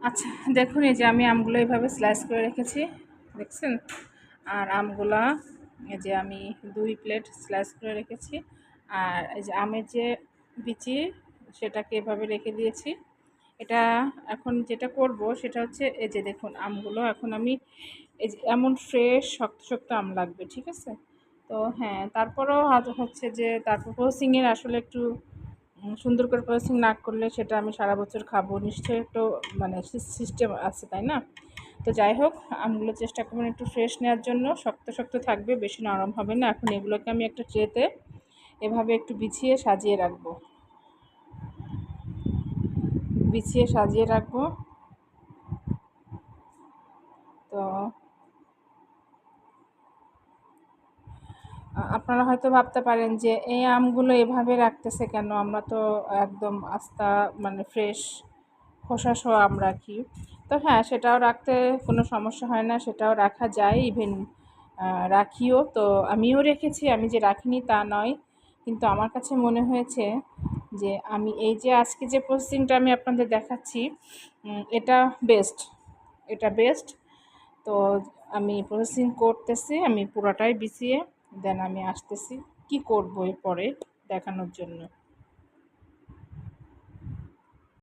আচ্ছা, দেখুন এই যে আমি আমগুলো এভাবে স্লাইস করে রেখেছি, দেখছেন? আর আমগুলা এই যে আমি ২ প্লেট স্লাইস করে রেখেছি। আর এই যে আমের যে বিচি সেটাকে এভাবে রেখে দিয়েছি। এটা এখন যেটা করব সেটা হচ্ছে এই যে দেখুন আমগুলো এখন আমি এই যে এমন ফ্রেশ শক্ত, শক্ত আম লাগবে, ঠিক আছে? তো হ্যাঁ, তারপরেও হচ্ছে যে তারপর প্রসেসিংয়ের আসলে একটু সুন্দর করে প্রসেসিং না করলে সেটা আমি সারা বছর খাবো। নিশ্চয়ই একটু মানে সিস্টেম আছে, তাই না? তো যাই হোক, আমগুলো চেষ্টা করবেন একটু ফ্রেশ নেওয়ার জন্য। শক্ত, শক্ত থাকবে, বেশি নরম হবে না। এখন এগুলোকে আমি একটা ট্রেতে এভাবে একটু বিছিয়ে সাজিয়ে রাখবো। তো আপনারা হয়তো ভাবতে পারেন যে এই আমগুলো এভাবে রাখতেছে কেন? আমরা তো একদম আস্তা মানে ফ্রেশ খোসাসহ আম রাখি। তো হ্যাঁ, সেটাও রাখতে কোনো সমস্যা হয় না, সেটাও রাখা যায়। ইভেন রাখিও। তো আমিও রেখেছি, আমি যে রাখিনি তা নয়। কিন্তু আমার কাছে মনে হয়েছে যে আমি এই যে আজকে যে প্রসেসিংটা আমি আপনাদের দেখাচ্ছি, এটা বেস্ট। এটা বেস্ট। তো আমি প্রসেসিং করতেছি, আমি পুরাটাই বিছিয়ে দেন আমি আসতেছি কি করব এরপরে দেখানোর জন্য।